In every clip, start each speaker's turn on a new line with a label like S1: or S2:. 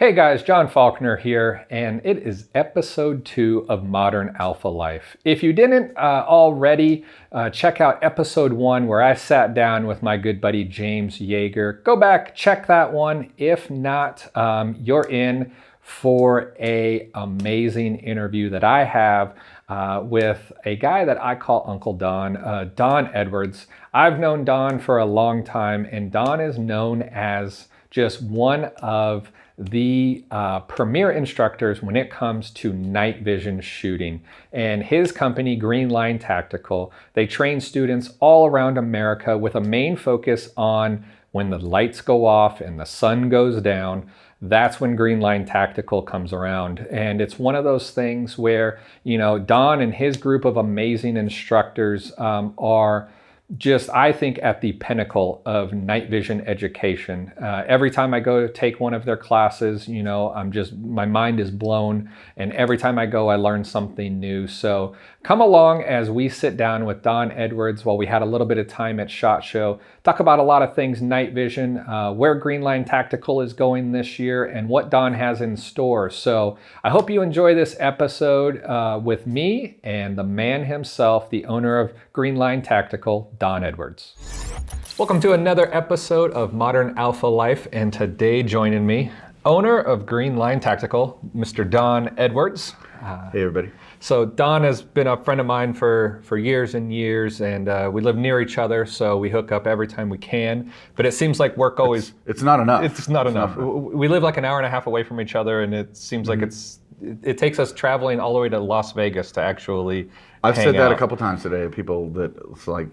S1: Hey guys, John Faulkner here, and it is episode 2 of Modern Alpha Life. If you didn't already, check out episode 1 where I sat down with my good buddy James Yeager. Go back, check that one. If not, you're in for an amazing interview that I have with a guy that I call Uncle Don, Don Edwards. I've known Don for a long time, and Don is known as just one of the premier instructors when it comes to night vision shooting. And his company, Greenline Tactical, they train students all around America with a main focus on when the lights go off and the sun goes down. That's when Greenline Tactical comes around. And it's one of those things where, you know, Don and his group of amazing instructors are just, I think, at the pinnacle of night vision education. Every time I go to take one of their classes, you know, my mind is blown. And every time I go, I learn something new. So come along as we sit down with Don Edwards while we had a little bit of time at SHOT Show, talk about a lot of things night vision, where Greenline Tactical is going this year, and what Don has in store. So I hope you enjoy this episode with me and the man himself, the owner of Greenline Tactical, Don Edwards. Welcome to another episode of Modern Alpha Life, and today joining me, owner of Greenline Tactical, Mr. Don Edwards.
S2: Hey everybody.
S1: So Don has been a friend of mine for years and years, and we live near each other, so we hook up every time we can. But it seems like work always...
S2: It's not enough.
S1: It's not enough. We live like an hour and a half away from each other, and it seems like it takes us traveling all the way to Las Vegas to actually
S2: I've said
S1: hang
S2: that
S1: out.
S2: a couple times today. People that it's like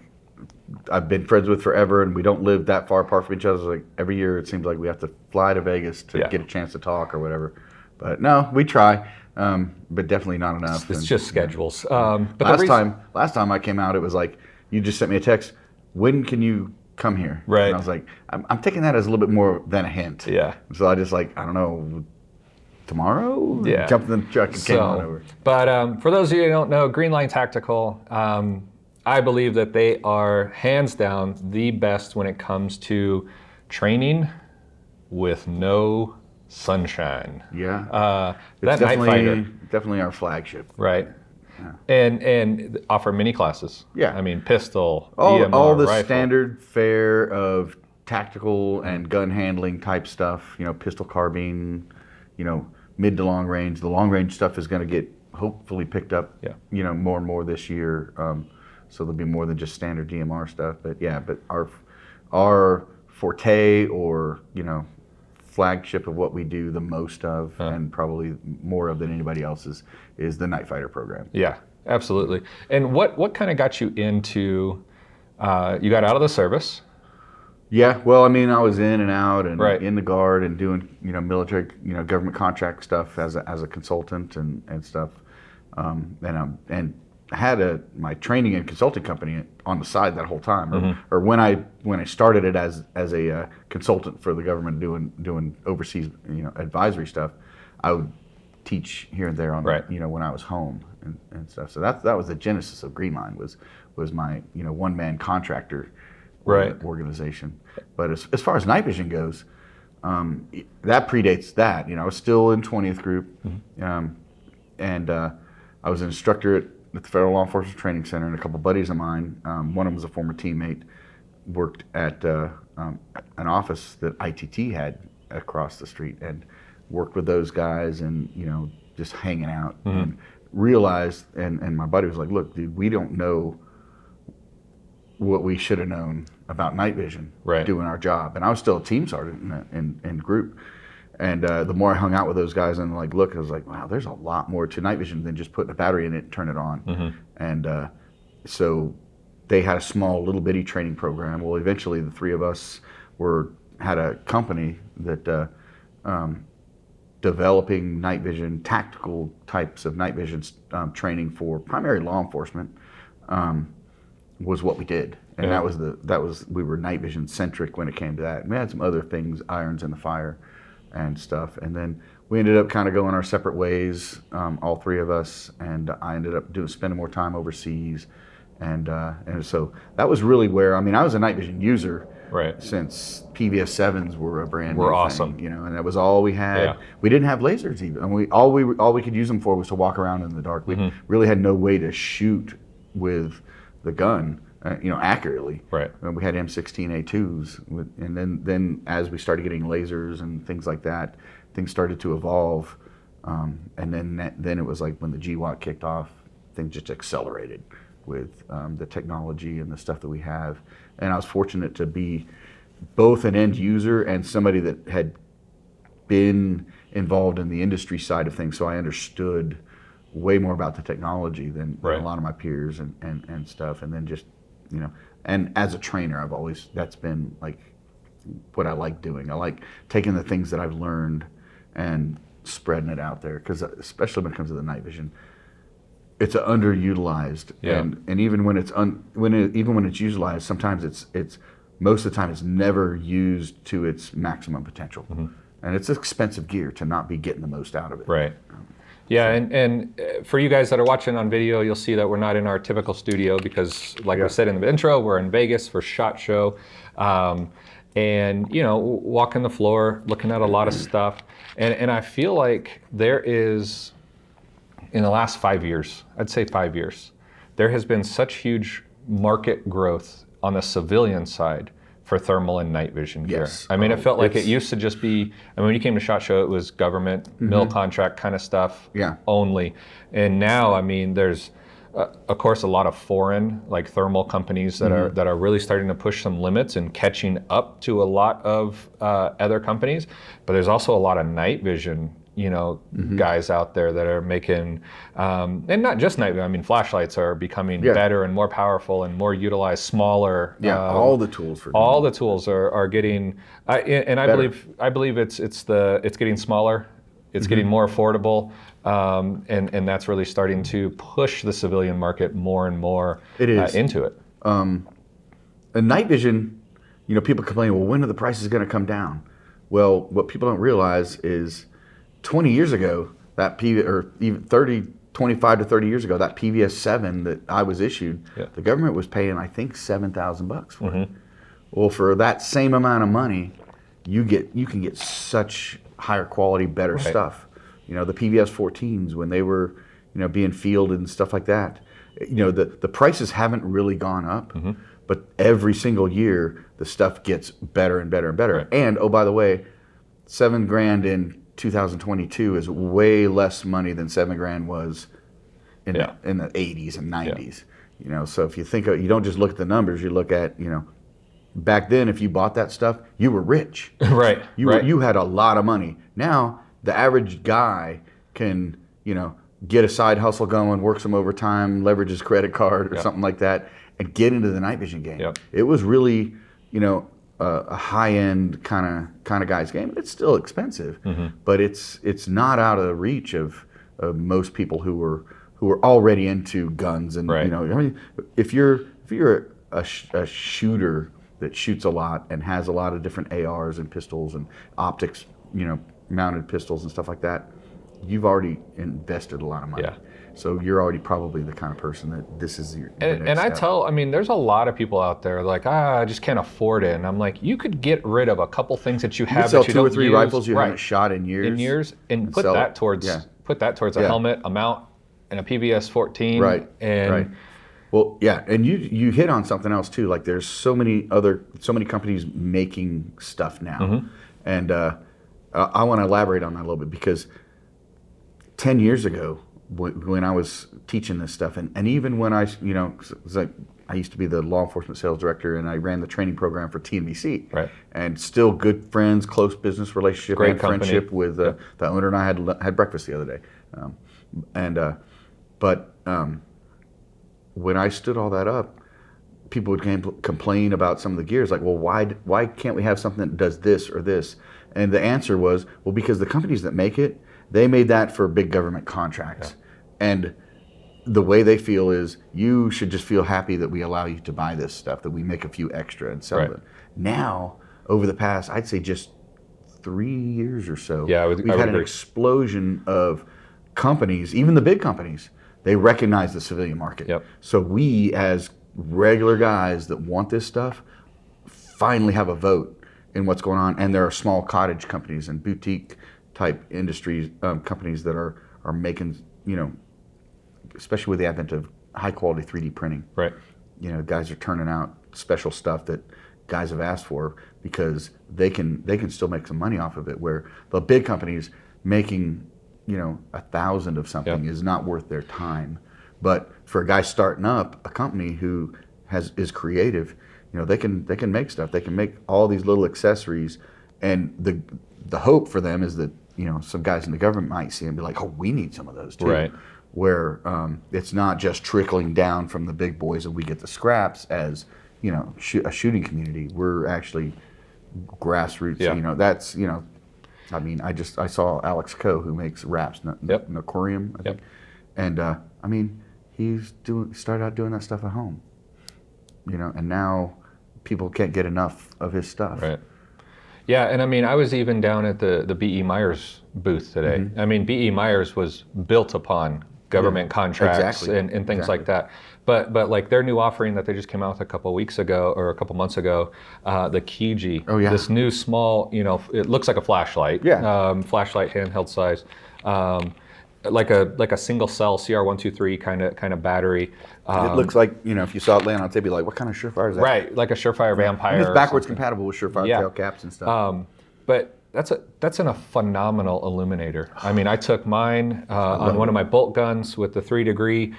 S2: I've been friends with forever, and we don't live that far apart from each other. It's like every year it seems like we have to fly to Vegas to get a chance to talk or whatever. But no, we try, but definitely not enough.
S1: It's just schedules. But
S2: last time I came out, it was like you just sent me a text. When can you come here?
S1: Right.
S2: And I was like, I'm taking that as a little bit more than a hint.
S1: Yeah.
S2: So I just I don't know. Tomorrow?
S1: Yeah.
S2: Jumped in the truck and came on over.
S1: But for those of you who don't know, Greenline Tactical, I believe that they are hands down the best when it comes to training with no sunshine.
S2: Yeah.
S1: That night fighter.
S2: Definitely our flagship.
S1: Right.
S2: Yeah.
S1: And offer mini classes.
S2: Yeah.
S1: I mean, pistol,
S2: all the
S1: rifle.
S2: standard fare of tactical and gun handling type stuff, pistol, carbine, mid to long range. The long range stuff is going to get hopefully picked up, more and more this year. So there'll be more than just standard DMR stuff. But our forte or, flagship of what we do the most of and probably more of than anybody else's is the night fighter program.
S1: Yeah, absolutely. And what kind of got you into, you got out of the service?
S2: Yeah, well, I mean, I was in and out and
S1: Right.
S2: in the Guard and doing, military, government contract stuff as a consultant and stuff. And I had my training and consulting company on the side that whole time. Or when I started it as a consultant for the government doing overseas, advisory stuff, I would teach here and there on, when I was home and stuff. So that was the genesis of Greenline was my, one-man contractor organization. But as far as night vision goes, that predates that. I was still in 20th group, and I was an instructor at the Federal Law Enforcement Training Center, and a couple buddies of mine, one of them was a former teammate, worked at an office that ITT had across the street, and worked with those guys and, just hanging out, and realized, and my buddy was like, look, dude, we don't know what we should have known about night vision doing our job. And I was still a team sergeant in group. And the more I hung out with those guys and I was like, wow, there's a lot more to night vision than just putting a battery in it and turn it on. And so they had a small little bitty training program. Well, eventually the three of us had a company that developing night vision, tactical types of night vision training for primary law enforcement was what we did. And we were night vision centric when it came to that. We had some other things, irons in the fire and stuff. And then we ended up kind of going our separate ways, all three of us. And I ended up spending more time overseas. And so that was really where, I was a night vision user
S1: Right.
S2: Since PVS 7s were a brand new
S1: awesome.
S2: thing, and that was all we had.
S1: Yeah.
S2: We didn't have lasers even. And all we could use them for was to walk around in the dark. We really had no way to shoot with the gun, accurately.
S1: Right.
S2: And we had M16A2s, and then as we started getting lasers and things like that, things started to evolve. And then it was like when the GWAT kicked off, things just accelerated with the technology and the stuff that we have. And I was fortunate to be both an end user and somebody that had been involved in the industry side of things, so I understood way more about the technology than a lot of my peers and stuff. And then just, and as a trainer, that's been like what I like doing. I like taking the things that I've learned and spreading it out there, because especially when it comes to the night vision, it's underutilized. And even when it's utilized, sometimes it's most of the time it's never used to its maximum potential. And it's expensive gear to not be getting the most out of it.
S1: Right. Yeah, and for you guys that are watching on video, you'll see that we're not in our typical studio because, like I said in the intro, we're in Vegas for SHOT Show. And, walking the floor, looking at a lot of stuff. And I feel like there is, in the last 5 years, I'd say 5 years, there has been such huge market growth on the civilian side for thermal and night vision gear.
S2: Yes.
S1: I mean, it felt like it used to just be, when you came to SHOT Show, it was government, mil contract kind of stuff only. And now, there's, of course, a lot of foreign, like thermal companies that are really starting to push some limits and catching up to a lot of other companies. But there's also a lot of night vision guys out there that are making, and not just night vision, flashlights are becoming better and more powerful and more utilized, smaller.
S2: All the tools
S1: are getting, and I believe it's getting smaller, it's getting more affordable, and that's really starting to push the civilian market more and more into it.
S2: And night vision, people complain, well, when are the prices going to come down? Well, what people don't realize is 20 years ago, that or even 25 to 30 years ago, that PVS 7 that I was issued, the government was paying, I think, $7,000 for it. Well, for that same amount of money, you can get such higher quality, better stuff. The PVS 14s, when they were, being fielded and stuff like that, the prices haven't really gone up, but every single year the stuff gets better and better and better.
S1: Right.
S2: And oh, by the way, $7,000 in 2022 is way less money than $7,000 was in the 80s and 90s. So if you think you don't just look at the numbers, you look at, back then if you bought that stuff, you were rich.
S1: Right.
S2: You had a lot of money. Now the average guy can, get a side hustle going, work some overtime, leverage his credit card or something like that, and get into the night vision game. It was really, a high-end kind of guy's game. It's still expensive, but it's not out of the reach of most people who are already into guns. And if you're a shooter that shoots a lot and has a lot of different ARs and pistols and optics, mounted pistols and stuff like that, you've already invested a lot of money. So you're already probably the kind of person that this is your
S1: and I tell, there's a lot of people out there like, I just can't afford it. And I'm like, you could get rid of a couple things that you have that you don't use.
S2: 2 or 3 rifles you haven't shot in years.
S1: And put that towards a helmet, a mount, and a PVS 14. Right.
S2: Well, and you hit on something else too. Like there's so many companies making stuff now, and I want to elaborate on that a little bit, because 10 years ago, when I was teaching this stuff, and even when I used to be the law enforcement sales director, and I ran the training program for TNVC, and still good friends, close business relationship,
S1: great
S2: and
S1: company.
S2: Friendship with the owner, and I had breakfast the other day, but when I stood all that up, people would complain about some of the gears, like, well, why can't we have something that does this or this? And the answer was, well, because the companies that make it, they made that for big government contracts. And the way they feel is, you should just feel happy that we allow you to buy this stuff, that we make a few extra and sell them. Now, over the past, I'd say just 3 years or so, we've had an explosion of companies, even the big companies, they recognize the civilian market. So we, as regular guys that want this stuff, finally have a vote in what's going on. And there are small cottage companies and boutique type industries, companies that are making, especially with the advent of high quality 3D printing.
S1: Right.
S2: Guys are turning out special stuff that guys have asked for because they can still make some money off of it, where the big companies making 1,000 of something is not worth their time. But for a guy starting up a company who is creative, they can make stuff. They can make all these little accessories, and the hope for them is that some guys in the government might see and be like, oh, we need some of those too.
S1: Right.
S2: Where it's not just trickling down from the big boys and we get the scraps as a shooting community. We're actually grassroots. That's I saw Alex Coe, who makes wraps, Nocorium, I think. And he started out doing that stuff at home. And now people can't get enough of his stuff.
S1: Right. Yeah, and I was even down at the B.E. Myers booth today.
S2: Mm-hmm.
S1: B.E. Myers was built upon government contracts and things like that. But like their new offering that they just came out with a couple months ago, the Kiji, this new small, it looks like a flashlight, flashlight handheld size, like a single cell CR123 kind of battery.
S2: It looks like, if you saw it laying on the table, you're like, what kind of Surefire is that?
S1: Right, like a Surefire Vampire.
S2: And it's backwards compatible with Surefire tail caps and stuff.
S1: But that's a phenomenal illuminator. I took mine on one of my bolt guns with the 3-degree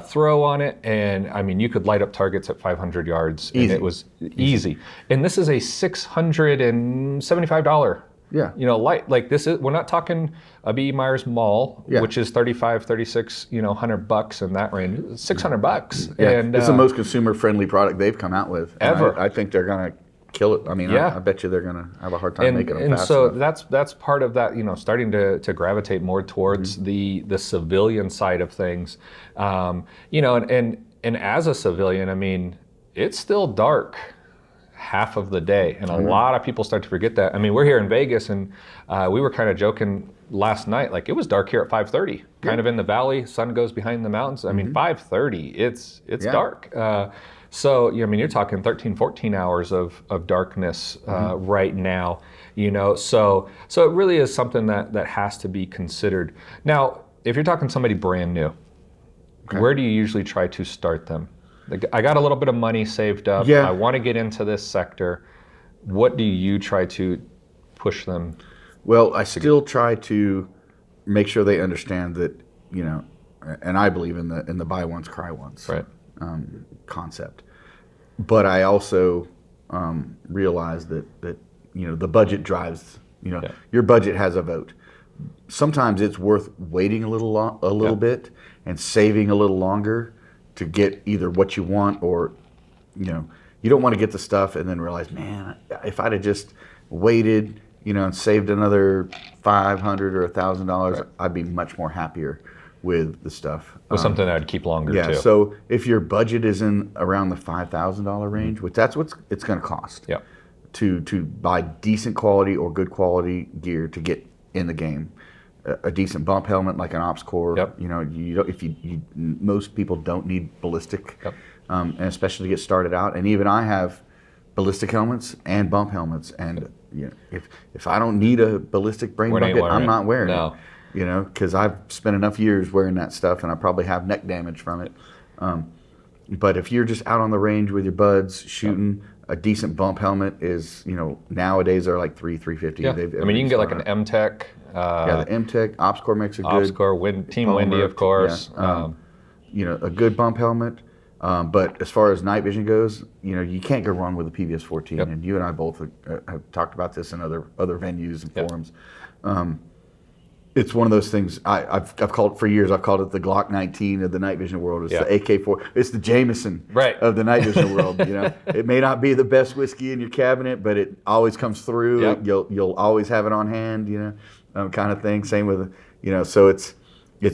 S1: throw on it, and you could light up targets at 500 yards, and it was easy. And this is a $675. Light. Like this is, we're not talking a B. Myers Mall, which is $35, $36, $100 in that range. $600.
S2: Yeah.
S1: And
S2: it's the most consumer friendly product they've come out with.
S1: Ever.
S2: I think they're gonna kill it. I bet you they're gonna have a hard time making them fast
S1: so
S2: enough.
S1: that's part of that, starting to gravitate more towards the civilian side of things. And as a civilian, it's still dark half of the day, and a lot of people start to forget that. We're here in Vegas, and we were kind of joking last night, like it was dark here at 5:30, kind of in the valley, sun goes behind the mountains. 5:30, it's dark. So you're talking 13, 14 hours of darkness right now. So it really is something that has to be considered. Now, if you're talking somebody brand new, where do you usually try to start them? I got a little bit of money saved up. I want to get into this sector. What do you try to push them?
S2: Well, I still try to make sure they understand that, and I believe in the buy once, cry once concept. But I also realize that the budget drives. Your budget has a vote. Sometimes it's worth waiting a little bit and saving a little longer to get either what you want, or you don't want to get the stuff and then realize, man, if I'd have just waited, and saved another $500 or $1,000, I'd be much more happier with the stuff.
S1: With something that would keep longer too.
S2: Yeah. So if your budget is in around the $5,000 range, which that's what it's going to cost to buy decent quality or good quality gear to get in the game. A decent bump helmet like an Ops Core. Most people don't need ballistic, and especially to get started out. And even I have ballistic helmets and bump helmets, and if I don't need a ballistic brain bucket, I'm not wearing it. Because I've spent enough years wearing that stuff, and I probably have neck damage from it. But if you're just out on the range with your buds shooting, a decent bump helmet is, nowadays they're like $350.
S1: Yeah. You can get like an M-Tech.
S2: The M-Tech, Ops Core makes a good.
S1: Ops Core, Team Windy, of course.
S2: A good bump helmet. But as far as night vision goes, you can't go wrong with a PVS-14. And you and I both have talked about this in other venues and forums. It's one of those things I've called for years. I've called it the Glock 19 of the night vision world. It's the AK-4. It's the Jameson of the night vision world. It may not be the best whiskey in your cabinet, but it always comes through. You'll always have it on hand. Kind of thing. Same with So it's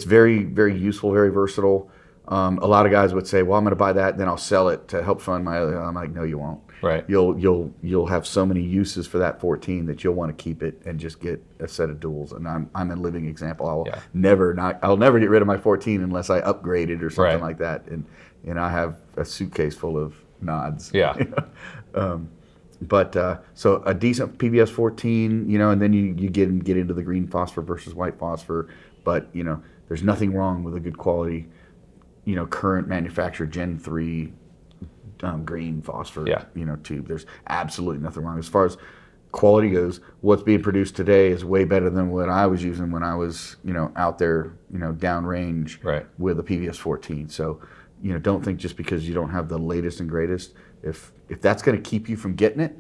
S2: very, very useful, very versatile. A lot of guys would say, "Well, I'm going to buy that, then I'll sell it to help fund my other." I'm like, "No, you won't.
S1: Right.
S2: You'll have so many uses for that 14 that you'll want to keep it and just get a set of duals." And I'm a living example. I'll never get rid of my 14 unless I upgrade it or something like that. And I have a suitcase full of nods.
S1: Yeah.
S2: But so a decent PBS 14, and then you get into the green phosphor versus white phosphor. But there's nothing wrong with a good quality, current manufacturer Gen 3 green phosphor, tube. There's absolutely nothing wrong as far as quality goes. What's being produced today is way better than what I was using when I was, out there, downrange with a PBS 14. So, don't think just because you don't have the latest and greatest, if that's going to keep you from getting it,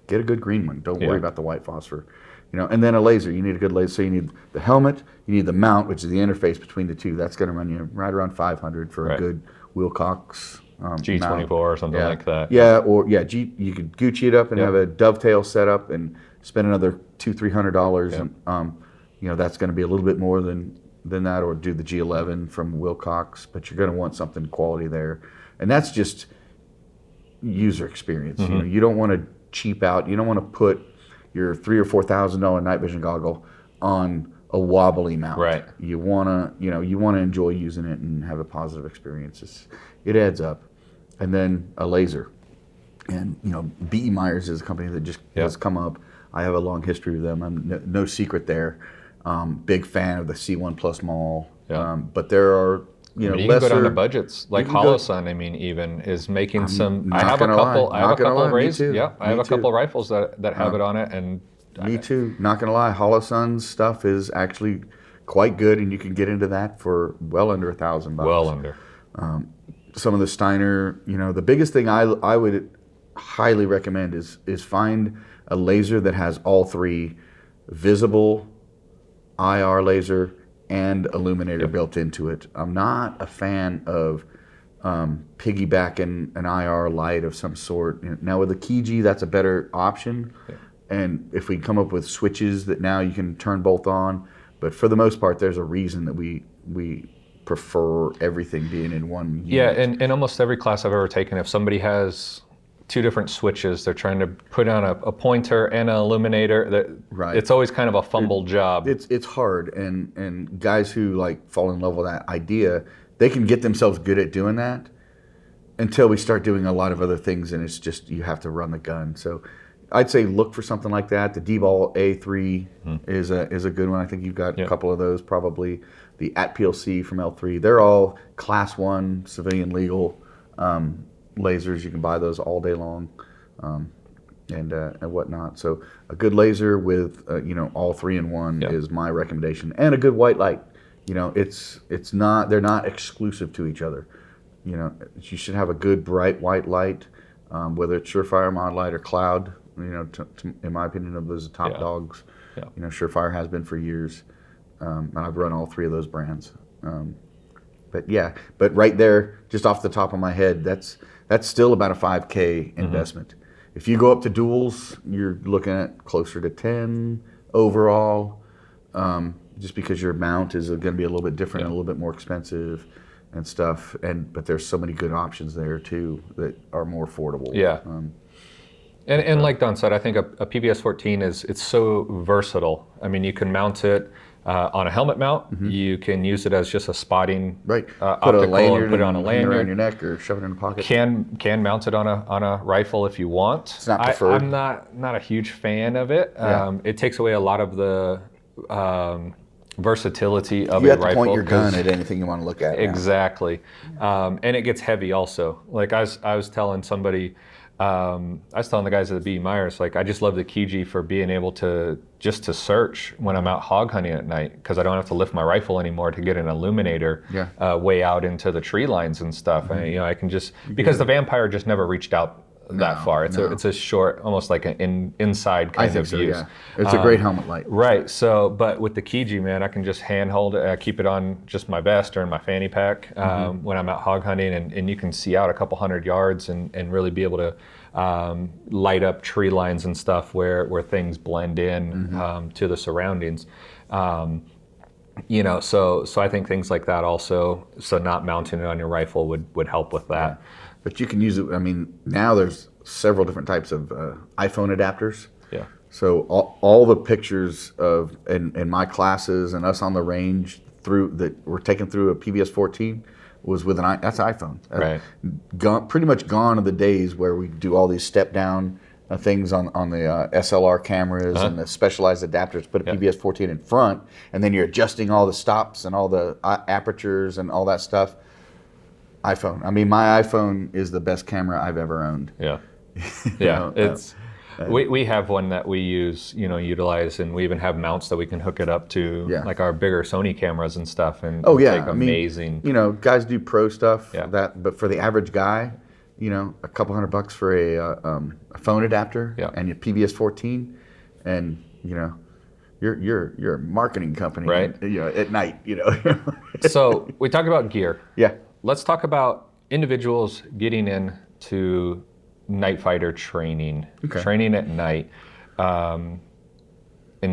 S2: get a good green one. Don't worry about the white phosphor. And then a laser. You need a good laser. So you need the helmet, you need the mount, which is the interface between the two. That's going to run you right around $500 for a good Wilcox
S1: G24
S2: mount.
S1: or something like that.
S2: You could Gucci it up and have a dovetail set up and spend another $200-300, and that's going to be a little bit more than that, or do the G11 from Wilcox. But you're going to want something quality there, and that's just user experience. You don't want to cheap out. You don't want to put your $3,000 or $4,000 night vision goggle on a wobbly mount.
S1: Right.
S2: You want to enjoy using it and have a positive experience. It adds up. And then a laser. And B.E. Myers is a company that just has come up. I have a long history with them. I'm no secret there. Big fan of the C1 Plus Mall. But there are you can
S1: go down to budgets like Holosun. I mean, even is making some. I have a couple. I have a couple of rays. Yeah, I have a couple of rifles that have it on it, and
S2: me too. Not gonna lie, Holosun's stuff is actually quite good, and you can get into that for well under $1,000.
S1: Well under.
S2: Some of the Steiner. The biggest thing I would highly recommend is find a laser that has all three: visible, IR laser, and illuminator built into it. I'm not a fan of piggybacking an IR light of some sort. Now with the Kiji, that's a better option. And if we come up with switches that now you can turn both on, but for the most part, there's a reason that we prefer everything being in one unit.
S1: Yeah, and in almost every class I've ever taken, if somebody has two different switches, they're trying to put on a pointer and an illuminator. It's always kind of a fumble job.
S2: It's hard, and guys who fall in love with that idea, they can get themselves good at doing that until we start doing a lot of other things, and it's just you have to run the gun. So I'd say look for something like that. The D-Ball A3 is a good one. I think you've got a couple of those probably. The ATPLC from L3, they're all Class 1 civilian legal lasers. You can buy those all day long, and whatnot. So a good laser with all three in one is my recommendation, and a good white light. It's not, they're not exclusive to each other. You should have a good bright white light, whether it's Surefire, Mod Light, or Cloud. In my opinion, those are top dogs. Surefire has been for years, and I've run all three of those brands. But right there, just off the top of my head, that's still about a $5,000 investment. If you go up to duals, you're looking at closer to 10 overall, just because your mount is going to be a little bit different, and a little bit more expensive and stuff. But there's so many good options there too that are more affordable.
S1: Yeah. And like Don said, I think a PBS 14 it's so versatile. I mean, you can mount it on a helmet mount. You can use it as just a spotting optical,
S2: put a lanyard,
S1: and put it on a lanyard
S2: around your neck, or shove it in a pocket.
S1: Can mount it on a rifle if you want.
S2: It's not preferred.
S1: I'm not a huge fan of it. It takes away a lot of the versatility of a rifle.
S2: You have to point your gun at anything you want to look at.
S1: Exactly, and it gets heavy also. Like I was telling somebody. I was telling the guys at the B.E. Myers, I just love the Kiji for being able to search when I'm out hog hunting at night, because I don't have to lift my rifle anymore to get an illuminator way out into the tree lines and stuff. And I can just, because the Vampire just never reached out that far. It's a short, almost like an inside kind of use.
S2: Yeah. It's a great helmet light.
S1: Right. So, but with the Kiji, man, I can just handhold it. I keep it on just my vest or in my fanny pack when I'm out hog hunting, and you can see out a couple hundred yards and really be able to light up tree lines and stuff where things blend in to the surroundings. So I think things like that also. So not mounting it on your rifle would help with that.
S2: Yeah. But you can use it. I mean, now there's several different types of iPhone adapters.
S1: Yeah.
S2: So all the pictures of in my classes and us on the range that were taken through a PBS 14 was with that's iPhone.
S1: Right.
S2: Pretty much gone are the days where we do all these step down things on the SLR cameras and the specialized adapters. Put a PVS 14 in front, and then you're adjusting all the stops and all the apertures and all that stuff. iPhone. I mean, my iPhone is the best camera I've ever owned.
S1: Yeah.
S2: Yeah.
S1: It's we have one that we utilize, and we even have mounts that we can hook it up to, like our bigger Sony cameras and stuff, and take amazing.
S2: Guys do pro stuff but for the average guy, a couple $100 for a phone adapter and your PVS 14, and you're a marketing company,
S1: right?
S2: At night,
S1: So we talked about gear.
S2: Yeah.
S1: Let's talk about individuals getting into night fighter training, training at night, and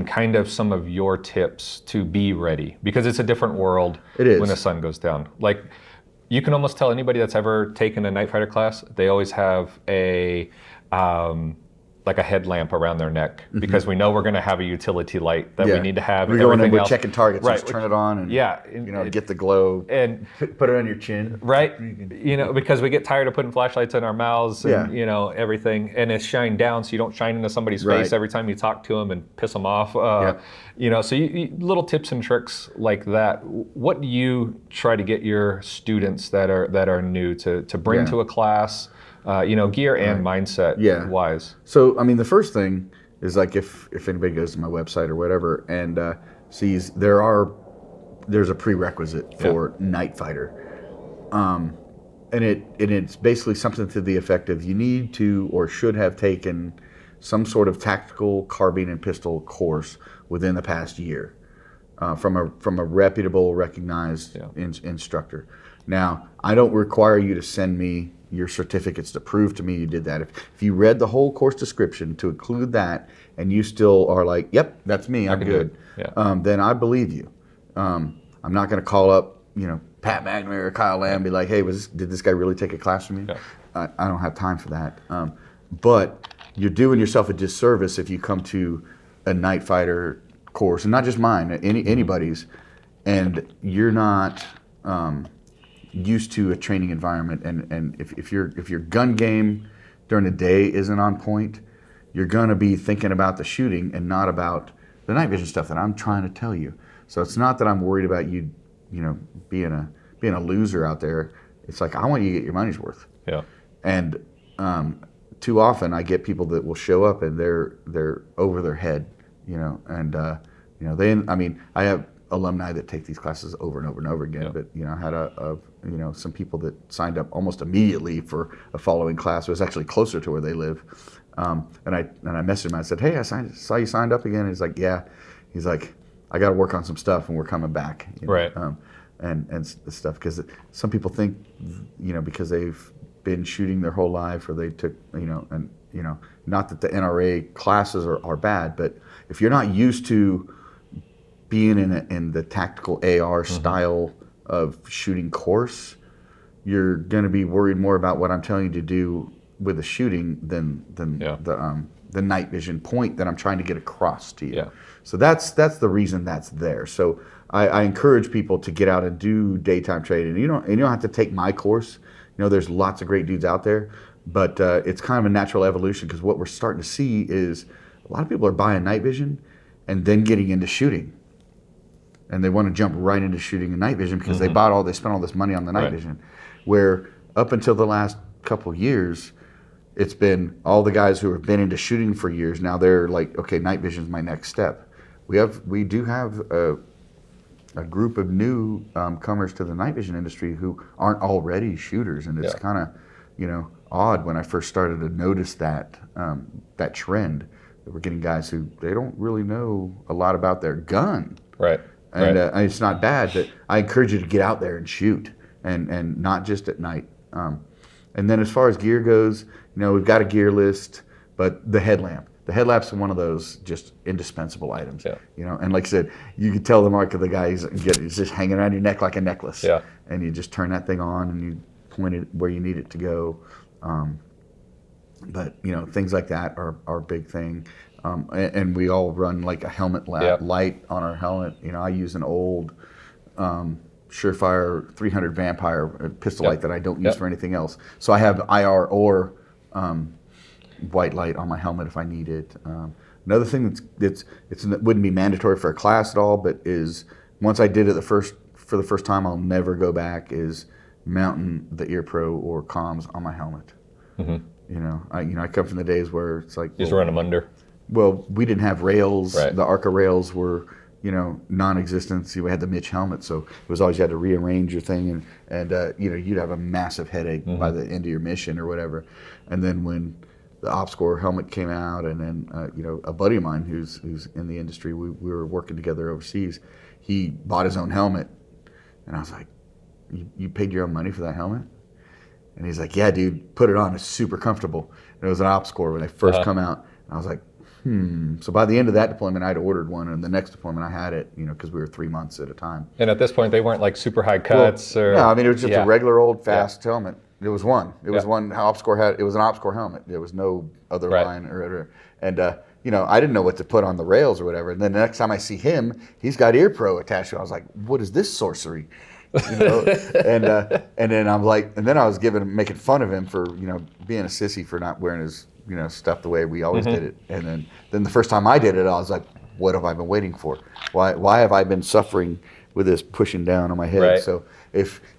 S1: kind of some of your tips to be ready, because it's a different world when the sun goes down. Like, you can almost tell anybody that's ever taken a night fighter class, they always have a like a headlamp around their neck, because we know we're going to have a utility light that we need to have.
S2: We're going in with checking targets, right? Just turn it on and get the glow
S1: and
S2: put it on your chin,
S1: right? Because we get tired of putting flashlights in our mouths and everything, and it's shine down, so you don't shine into somebody's face every time you talk to them and piss them off. So little tips and tricks like that. What do you try to get your students that are new to bring to a class? Gear and mindset wise.
S2: So, I mean, the first thing is, like, if anybody goes to my website or whatever and sees there's a prerequisite for night fighter, and it's basically something to the effect of you need to or should have taken some sort of tactical carbine and pistol course within the past year from a reputable, recognized instructor. Now, I don't require you to send me your certificates to prove to me you did that. If you read the whole course description to include that, and you still are like, yep, that's me, I'm good, then I believe you. I'm not going to call up, Pat McNamara or Kyle Lamb and be like, hey, did this guy really take a class from me? I don't have time for that. But you're doing yourself a disservice if you come to a night fighter course, and not just mine, anybody's, and you're not used to a training environment, and if your gun game during the day isn't on point, you're gonna be thinking about the shooting and not about the night vision stuff that I'm trying to tell you. So it's not that I'm worried about you, being a loser out there. It's like, I want you to get your money's worth. Yeah. And too often I get people that will show up and they're over their head, I have alumni that take these classes over and over and over again, but I had some people that signed up almost immediately for a following class. It was actually closer to where they live, and I messaged him. I said, hey, I saw you signed up again. He's like, yeah. He's like, I got to work on some stuff, and we're coming back. Right. And stuff, because some people think because they've been shooting their whole life, or they took not that the NRA classes are bad, but if you're not used to being in the tactical AR style of shooting course, you're going to be worried more about what I'm telling you to do with the shooting than the night vision point that I'm trying to get across to you. Yeah. So that's the reason that's there. So I encourage people to get out and do daytime training. You don't have to take my course. There's lots of great dudes out there, but it's kind of a natural evolution, because what we're starting to see is a lot of people are buying night vision and then getting into shooting. And they want to jump right into shooting and night vision because they spent all this money on the night vision. Where up until the last couple years, it's been all the guys who have been into shooting for years. Now they're like, okay, night vision is my next step. We do have a group of new comers to the night vision industry who aren't already shooters, and it's kind of odd when I first started to notice that trend, that we're getting guys who they don't really know a lot about their gun. Right. And it's not bad, but I encourage you to get out there and shoot, and not just at night. And then as far as gear goes, we've got a gear list, but the headlamp's one of those just indispensable items. Yeah. And like I said, you can tell the mark of the guy is just hanging around your neck like a necklace. Yeah. And you just turn that thing on and you point it where you need it to go. But things like that are a big thing. And we all run like a helmet light on our helmet. I use an old Surefire 300 Vampire pistol light that I don't use for anything else. So I have IR or white light on my helmet if I need it. Another thing it wouldn't be mandatory for a class at all, but is once I did it for the first time, I'll never go back, is mounting the ear pro or comms on my helmet. I come from the days where it's like,
S1: You just run them under.
S2: Well, we didn't have rails.
S1: Right.
S2: The ARCA rails were, non-existent. See, we had the Mitch helmet, so it was always you had to rearrange your thing, and you'd have a massive headache by the end of your mission or whatever. And then when the OpsCore helmet came out, and then a buddy of mine who's in the industry, we were working together overseas. He bought his own helmet, and I was like, "You paid your own money for that helmet?" And he's like, "Yeah, dude, put it on. It's super comfortable." And it was an OpsCore when they first come out, and I was like, So by the end of that deployment, I'd ordered one, and the next deployment I had it, because we were 3 months at a time.
S1: And at this point, they weren't like super high cuts, or
S2: no, I mean it was just a regular old fast helmet. It was one. It was one OpsCore had. It was an OpsCore helmet. There was no other line and I didn't know what to put on the rails or whatever. And then the next time I see him, he's got ear pro attached to it. I was like, what is this sorcery? And then I'm like, and then I was making fun of him for being a sissy for not wearing his stuff the way we always did it. And then the first time I did it, I was like, what have I been waiting for? Why have I been suffering with this pushing down on my head?
S1: Right.
S2: So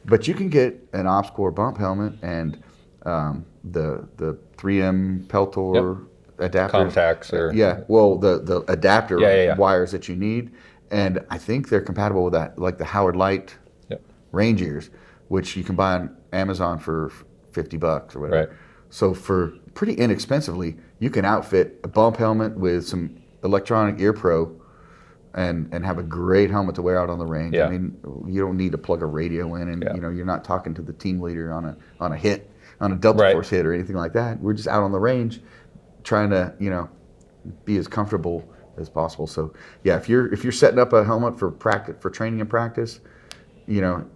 S2: but you can get an OpsCore bump helmet and the 3M Peltor adapter
S1: contacts or
S2: the adapter wires that you need, and I think they're compatible with that, like the Howard Light range ears, which you can buy on Amazon for $50 or whatever.
S1: Right.
S2: So for pretty inexpensively, you can outfit a bump helmet with some electronic ear pro and have a great helmet to wear out on the range.
S1: Yeah.
S2: I mean, you don't need to plug a radio in, and you're not talking to the team leader on a hit, on a double force hit or anything like that. We're just out on the range trying to, be as comfortable as possible. So yeah, if you're setting up a helmet for practice, for training and practice, you don't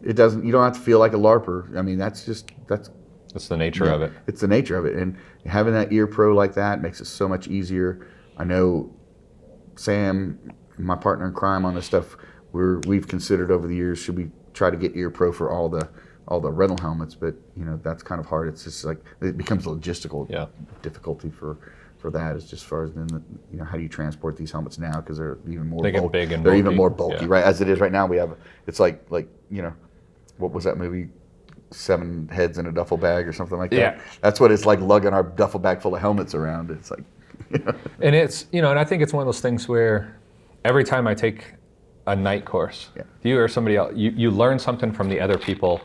S2: have to feel like a LARPer. I mean, that's
S1: the nature of it.
S2: It's the nature of it. And having that ear pro like that makes it so much easier. I know Sam, my partner in crime on this stuff, we've considered over the years, should we try to get ear pro for all the rental helmets, but that's kind of hard. It's just like it becomes logistical difficulty for that, is just as far as then how do you transport these helmets now, because they're even more
S1: get big and
S2: they're
S1: bulky.
S2: even more bulky, right? As it is right now, we have it's like what was that movie? 7 heads in a duffel bag or something like that.
S1: Yeah.
S2: That's what it's like lugging our duffel bag full of helmets around. It's like
S1: And it's and I think it's one of those things where every time I take a night course, you or somebody else, you learn something from the other people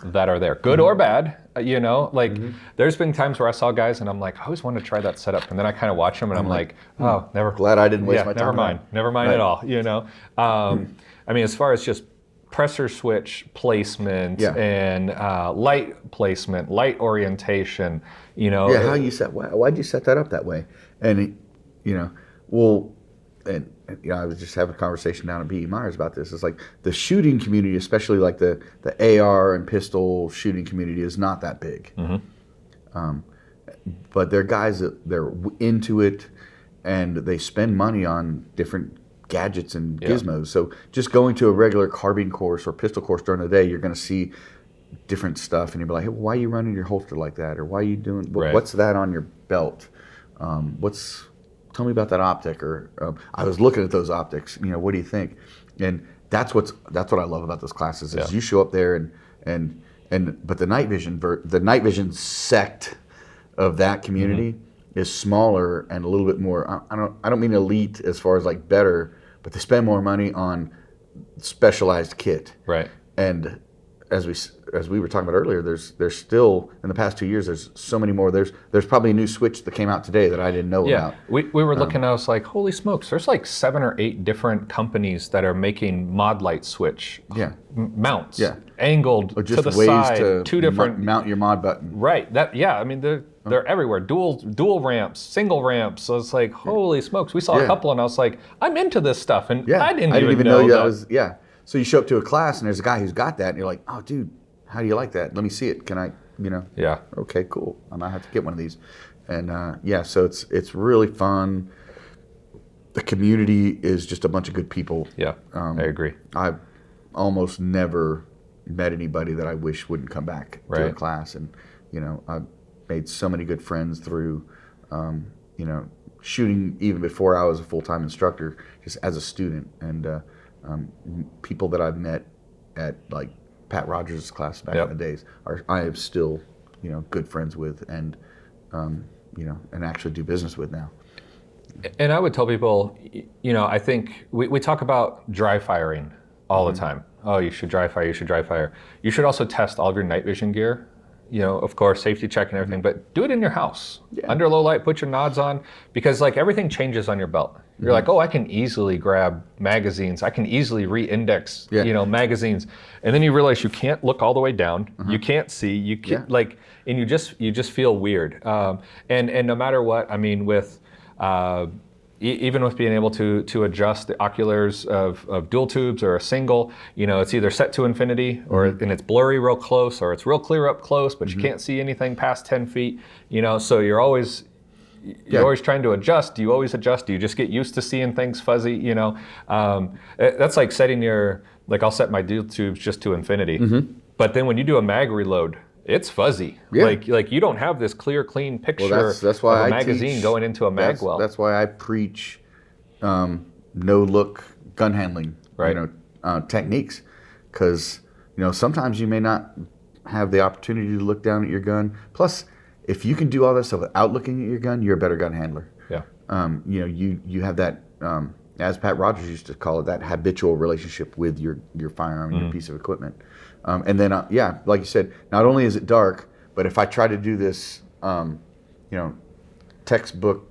S1: that are there, good or bad. There's been times where I saw guys and I'm like, I always wanted to try that setup, and then I kind of watch them and I'm like, oh, never.
S2: Glad I didn't waste my time.
S1: Never mind at all. I mean, as far as just pressure switch placement and light placement, light orientation,
S2: how you set? Why'd you set that up that way? And I was just having a conversation down at B.E. Myers about this. It's like the shooting community, especially like the AR and pistol shooting community, is not that big. But they're guys that they're into it, and they spend money on different gadgets and gizmos. So just going to a regular carbine course or pistol course during the day, you're going to see different stuff, and you'll be like, hey, why are you running your holster like that? Or why are you doing, what's that on your belt? Tell me about that optic, or I was looking at those optics. What do you think? And that's what I love about those classes is you show up there but the night vision sect of that community is smaller and a little bit more. I don't mean elite as far as like better, but they spend more money on specialized kit.
S1: Right.
S2: And as we were talking about earlier, there's still, in the past 2 years, there's so many more. There's probably a new switch that came out today that I didn't know about.
S1: We were looking, I was like, holy smokes, there's like 7 or 8 different companies that are making mod light switch mounts, angled
S2: or just
S1: to the
S2: ways
S1: side,
S2: to
S1: 2 different
S2: mount your mod button.
S1: Right. I mean, they're everywhere. Dual ramps, single ramps. So it's like, holy smokes. We saw a couple, and I was like, I'm into this stuff, and I didn't even know that.
S2: So you show up to a class and there's a guy who's got that, and you're like, oh, dude, how do you like that? Let me see it. Can I,
S1: Yeah.
S2: Okay, cool. I might have to get one of these. And so it's really fun. The community is just a bunch of good people.
S1: Yeah, I agree.
S2: I've almost never met anybody that I wish wouldn't come back to a class. And, made so many good friends through, you know, shooting even before I was a full-time instructor, just as a student, and people that I've met at like Pat Rogers' class back in the days I am still, you know, good friends with, and you know, and actually do business with now.
S1: And I would tell people, you know, I think we talk about dry firing all the time. Oh, you should dry fire, you should dry fire. You should also test all of your night vision gear. You know, of course, safety check and everything, but do it in your house. Under low light, put your nods on, because like everything changes on your belt. You're like, oh, I can easily grab magazines. I can easily re-index, you know, magazines. And then you realize you can't look all the way down. You can't see, you can't like, and you just feel weird. And no matter what, I mean, with, even with being able to adjust the oculars of dual tubes or a single, you know, it's either set to infinity or and it's blurry real close, or it's real clear up close, but you can't see anything past 10 feet, you know, so you're always trying to adjust. Do you always adjust? Do you just get used to seeing things fuzzy, you know? That's like setting your, like I'll set my dual tubes just to infinity, but then when you do a mag reload, it's fuzzy. Like you don't have this clear, clean picture
S2: that's why
S1: of a
S2: I
S1: magazine going into a mag well.
S2: That's why I preach no-look gun handling, you know, techniques, because, you know, sometimes you may not have the opportunity to look down at your gun. Plus, if you can do all this stuff without looking at your gun, you're a better gun handler. You know, you have that, as Pat Rogers used to call it, that habitual relationship with your firearm and your piece of equipment. And then, like you said, not only is it dark, but if I try to do this, you know, textbook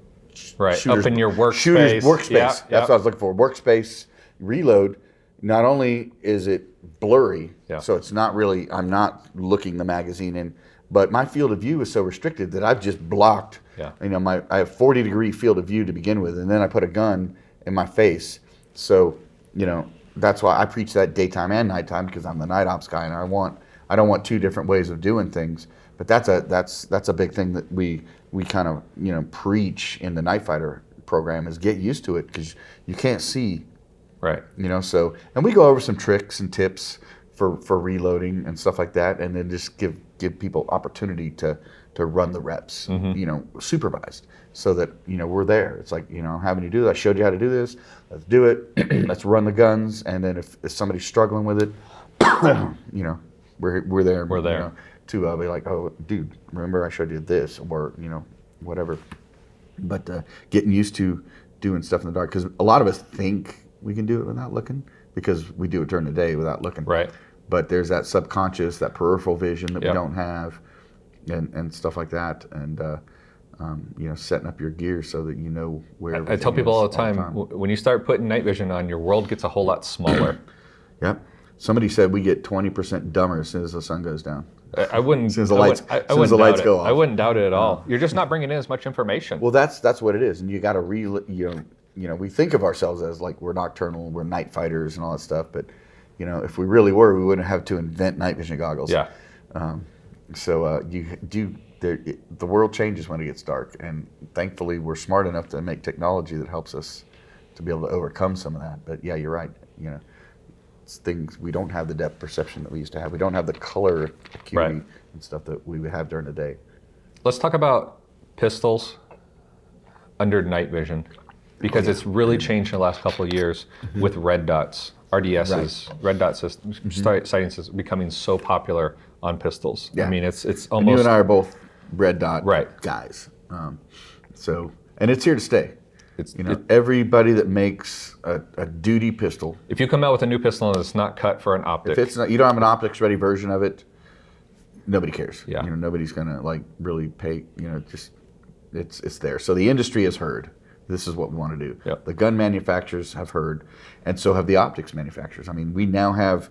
S1: up in your workspace.
S2: That's what I was looking for. Workspace reload. Not only is it blurry, so it's not really, I'm not looking the magazine in, but my field of view is so restricted that I've just blocked. You know, I have 40-degree field of view to begin with, and then I put a gun in my face. So, you know, that's why I preach that daytime and nighttime, because I'm the night ops guy, and I don't want two different ways of doing things. But that's a big thing that we kind of, you know, preach in the Night Fighter program, is get used to it, because you can't see. You know, so, and we go over some tricks and tips for reloading and stuff like that, and then just give people opportunity to run the reps, you know, supervised, so that, you know, we're there. It's like, you know, having you do that. I showed you how to do this. Let's do it. Let's run the guns. And then if somebody's struggling with it, you know, we're there.
S1: We're there.
S2: You know, to be like, oh, dude, remember I showed you this, or, you know, whatever. But getting used to doing stuff in the dark, because a lot of us think we can do it without looking, because we do it during the day without looking. But there's that subconscious, that peripheral vision that we don't have, and stuff like that, and you know, setting up your gear so that you know where.
S1: I tell people all the time, when you start putting night vision on, your world gets a whole lot smaller.
S2: Somebody said we get 20% dumber as soon as the sun goes down.
S1: I wouldn't.
S2: As soon as the lights, go off.
S1: I wouldn't doubt it at all. You're just not bringing in as much information.
S2: Well, that's what it is, and you got to you know, we think of ourselves as like we're nocturnal, we're night fighters and all that stuff, but, you know, if we really were, we wouldn't have to invent night vision goggles. So the world changes when it gets dark, and thankfully we're smart enough to make technology that helps us to be able to overcome some of that. But yeah, you're right. You know, it's things, we don't have the depth perception that we used to have. We don't have the color acuity and stuff that we would have during the day.
S1: Let's talk about pistols under night vision, because it's really changed in the last couple of years with red dots. RDSs, red dot systems, sighting systems becoming so popular on pistols. I mean, it's almost.
S2: And you and I are both red dot guys. So, and it's here to stay. Everybody that makes a duty pistol.
S1: If you come out with a new pistol and it's not cut for an optic,
S2: if it's not, you don't have an optics ready version of it, nobody cares. You know, nobody's gonna like really pay. You know, just it's there. So the industry has heard. This is what we want to do. The gun manufacturers have heard, and so have the optics manufacturers. I mean, we now have,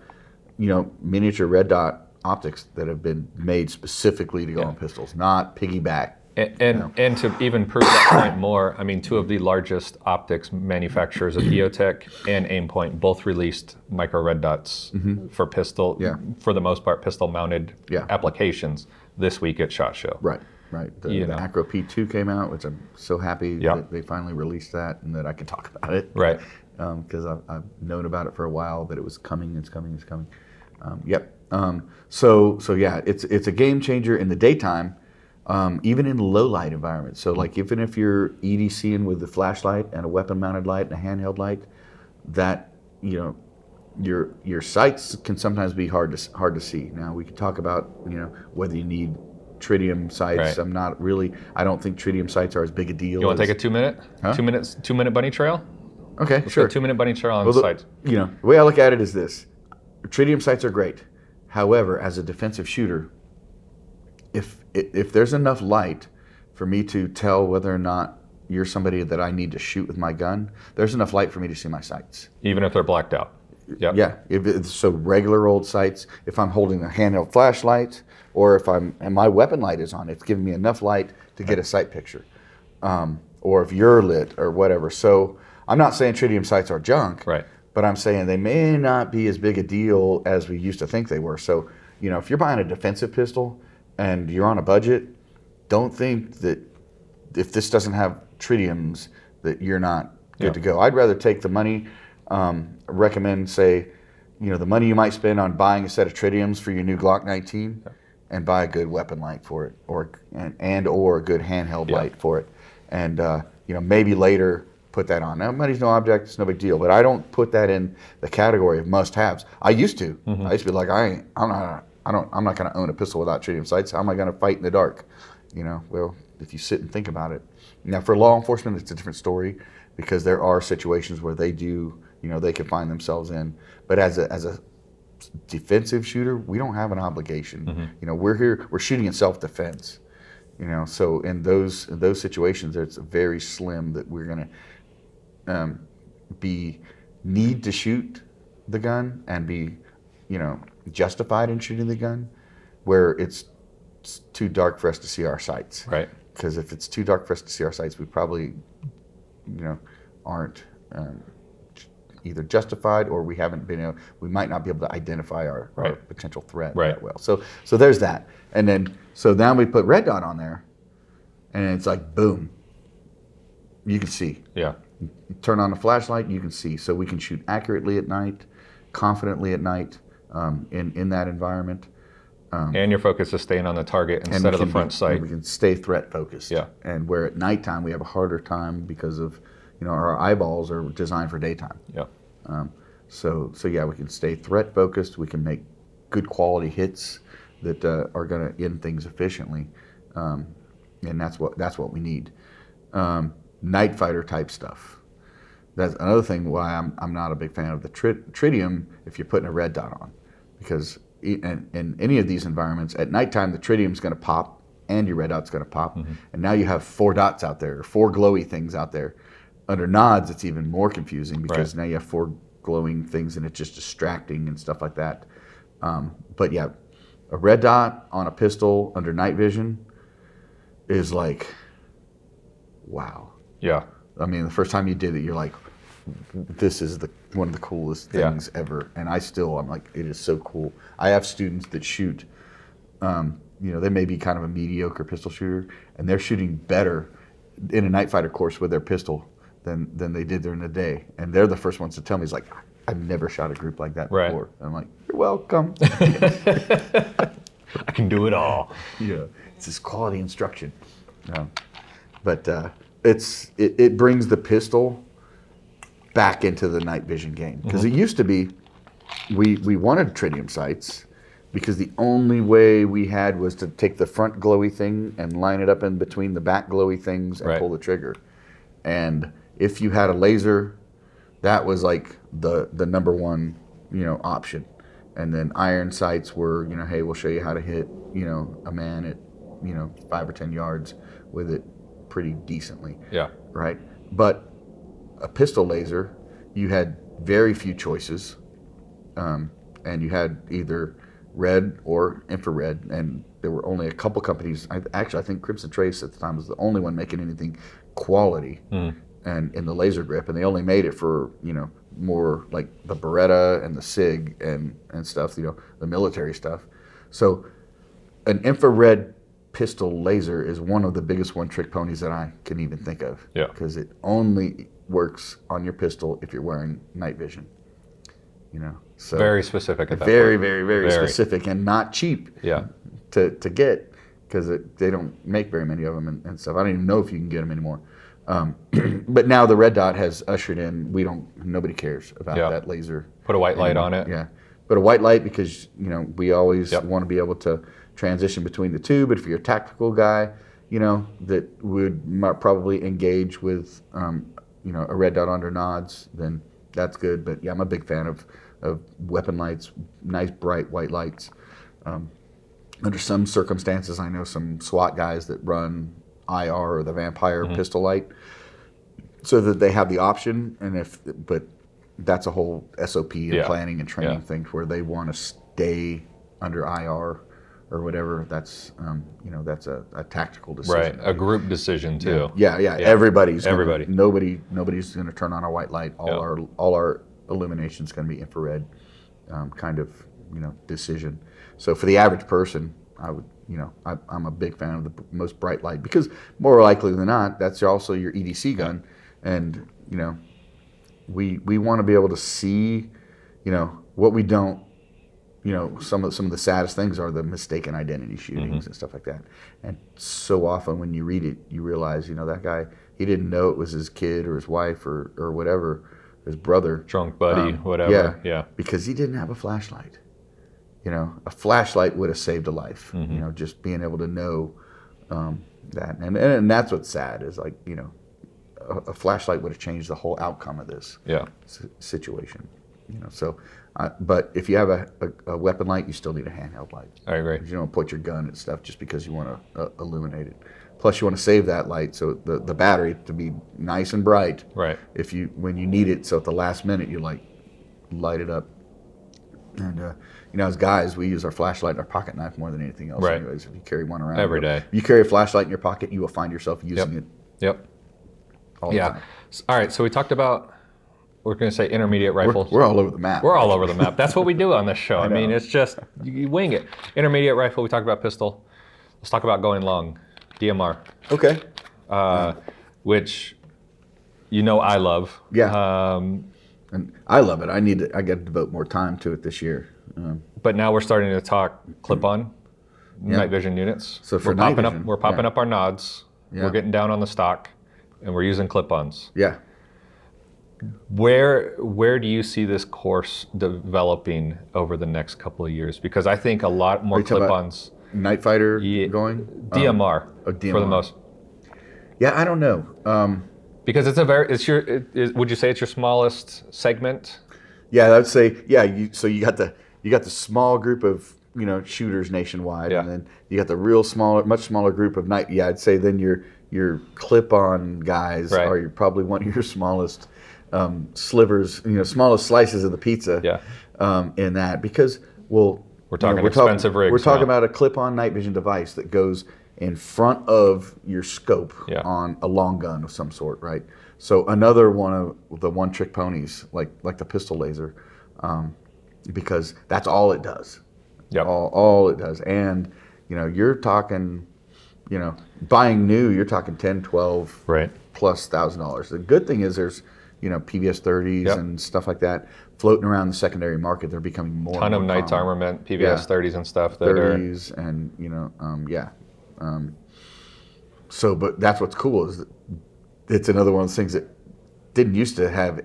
S2: you know, miniature red dot optics that have been made specifically to go on pistols, not piggyback.
S1: And to even prove that point more, I mean, two of the largest optics manufacturers of EOTech and Aimpoint both released micro red dots for pistol, for the most part, pistol-mounted applications this week at SHOT Show.
S2: The Acro P2 came out, which I'm so happy that they finally released that and that I can talk about it. Because I've known about it for a while, that it was coming. It's coming. So yeah, it's a game changer in the daytime. even in low light environments. So like even if you're EDCing with a flashlight and a weapon mounted light and a handheld light, that, you know, your sights can sometimes be hard to see. Now we could talk about, you know, whether you need tritium sights.
S1: Right.
S2: I don't think tritium sights are as big a deal.
S1: You want to take a 2 minute?
S2: Huh?
S1: 2 minute bunny trail?
S2: Okay,
S1: Let's
S2: sure.
S1: go 2 minute bunny trail on sights.
S2: You know, the way I look at it is this. Tritium sights are great. However, as a defensive shooter, if there's enough light for me to tell whether or not you're somebody that I need to shoot with my gun, there's enough light for me to see my sights.
S1: Even if they're blacked out? Yep.
S2: Yeah, if it's so regular old sights, if I'm holding a handheld flashlight or if and my weapon light is on, it's giving me enough light to get a sight picture. Or if you're lit or whatever. So I'm not saying tritium sights are junk,
S1: Right.
S2: but I'm saying they may not be as big a deal as we used to think they were. So, you know, if you're buying a defensive pistol and you're on a budget, don't think that if this doesn't have tritiums that you're not good to go. I'd rather take the money, recommend, say, you know, the money you might spend on buying a set of tritiums for your new Glock 19 and buy a good weapon light for it, or a good handheld light for it. And, you know, maybe later put that on. Now, money's no object, it's no big deal, but I don't put that in the category of must-haves. I used to. I used to be like, I'm not going to own a pistol without tritium sights. How am I going to fight in the dark? You know, well, if you sit and think about it. Now, for law enforcement, it's a different story because there are situations where they do, you know, they can find themselves in. But as a defensive shooter, we don't have an obligation. You know, we're shooting in self-defense. You know, so in those situations, it's very slim that we're going to need to shoot the gun and be, you know, justified in shooting the gun, where it's too dark for us to see our sights.
S1: Right.
S2: Because if it's too dark for us to see our sights, we probably, you know, aren't either justified or we might not be able to identify our potential threat that well. So there's that. And then, so now we put red dot on there and it's like, boom, you can see.
S1: Yeah.
S2: You turn on the flashlight, you can see. So we can shoot accurately at night, confidently at night in that environment.
S1: And your focus is staying on the target instead of the front sight.
S2: We can stay threat focused.
S1: Yeah.
S2: And where at nighttime we have a harder time because of, you know, our eyeballs are designed for daytime.
S1: Yeah.
S2: So yeah, we can stay threat focused. We can make good quality hits that are going to end things efficiently, and that's what we need. Night fighter type stuff. That's another thing why I'm not a big fan of the tritium if you're putting a red dot on, because in any of these environments at nighttime the tritium's going to pop and your red dot's going to pop, and now you have 4 dots out there, 4 glowy things out there. Under nods, it's even more confusing because now you have 4 glowing things and it's just distracting and stuff like that. But yeah, a red dot on a pistol under night vision is like, wow.
S1: Yeah.
S2: I mean, the first time you did it, you're like, this is one of the coolest things ever. And I'm like, it is so cool. I have students that shoot, you know, they may be kind of a mediocre pistol shooter and they're shooting better in a night fighter course with their pistol than they did during the day. And they're the first ones to tell me, it's like, I've never shot a group like that before. And I'm like, you're welcome.
S1: I can do it all.
S2: Yeah, it's this quality instruction. But it brings the pistol back into the night vision game. Because it used to be, we wanted tritium sights because the only way we had was to take the front glowy thing and line it up in between the back glowy things and pull the trigger. And if you had a laser, that was like the number one, you know, option. And then iron sights were, you know, hey, we'll show you how to hit, you know, a man at, you know, 5 or 10 yards with it pretty decently.
S1: Yeah.
S2: Right? But a pistol laser, you had very few choices. And you had either red or infrared, and there were only a couple companies. I think Crimson Trace at the time was the only one making anything quality and in the laser grip, and they only made it for, you know, more like the Beretta and the SIG and stuff, you know, the military stuff. So an infrared pistol laser is one of the biggest one-trick ponies that I can even think of.
S1: Yeah.
S2: Because it only works on your pistol if you're wearing night vision. You know, so
S1: very specific at that
S2: very,
S1: point.
S2: very, very specific and not cheap.
S1: Yeah.
S2: To get, because they don't make very many of them and stuff. I don't even know if you can get them anymore. But now the red dot has ushered in. Nobody cares about that laser.
S1: Put a white light on it.
S2: Yeah, put a white light because we always want to be able to transition between the two. But if you're a tactical guy, that would probably engage with a red dot under nods, then that's good. But yeah, I'm a big fan of weapon lights, nice bright white lights. Under some circumstances, I know some SWAT guys that run IR or the Vampire pistol light, so that they have the option. But that's a whole SOP and planning and training thing where they want to stay under IR or whatever. That's that's a tactical decision.
S1: Right, a group decision too.
S2: Yeah. Everybody's nobody's going to turn on a white light. All our illumination's going to be infrared, kind of decision. So for the average person, I would I'm a big fan of the most bright light, because more likely than not, that's also your EDC gun, and we want to be able to see what we don't. Some of the saddest things are the mistaken identity shootings and stuff like that. And so often when you read it, you realize, that guy, he didn't know it was his kid or his wife or whatever, his brother.
S1: Drunk buddy, whatever. Yeah.
S2: Because he didn't have a flashlight. A flashlight would have saved a life. Just being able to know that. And that's what's sad is like, a flashlight would have changed the whole outcome of this situation. So, but if you have a weapon light, you still need a handheld light.
S1: I agree.
S2: You don't put your gun and stuff just because you want to illuminate it. Plus, you want to save that light, so the battery to be nice and bright.
S1: Right.
S2: When you need it, so at the last minute you light it up. And as guys, we use our flashlight and our pocket knife more than anything else.
S1: Right.
S2: Anyways, if you carry one around
S1: every day,
S2: if you carry a flashlight in your pocket, you will find yourself using it.
S1: Yep.
S2: All the time.
S1: All right. So we talked about. We're going to say intermediate rifles.
S2: We're all over the map.
S1: We're all over the map. That's what we do on this show. I mean, it's just, you wing it. Intermediate rifle, we talked about pistol. Let's talk about going long. DMR.
S2: Okay.
S1: Which, I love.
S2: Yeah. And I love it. I got to devote more time to it this year.
S1: But now we're starting to talk clip-on night vision units.
S2: So for
S1: we're popping up our nods. Yeah. We're getting down on the stock, and we're using clip-ons.
S2: Yeah.
S1: Where do you see this course developing over the next couple of years? Because I think a lot more clip-ons.
S2: Night fighter going?
S1: DMR,
S2: DMR
S1: for the most.
S2: Yeah, I don't know.
S1: Because would you say it's your smallest segment?
S2: Yeah, I would say so you got the small group of shooters nationwide, and then you got the much smaller group of night. Yeah, I'd say then your clip-on guys are probably one of your smallest. Slivers, smallest slices of the pizza. In that, because we're talking
S1: expensive rigs.
S2: We're talking about a clip-on night vision device that goes in front of your scope on a long gun of some sort, right? So another one of the one-trick ponies, like the pistol laser, because that's all it does.
S1: Yep.
S2: All it does, and you're talking, buying new, you're talking 10, 12, plus $1,000. The good thing is there's PVS 30s and stuff like that floating around the secondary market. They're becoming more.
S1: Ton of Knights armament, PVS 30s and stuff. That
S2: 30s and So, but that's what's cool is that it's another one of those things that didn't used to have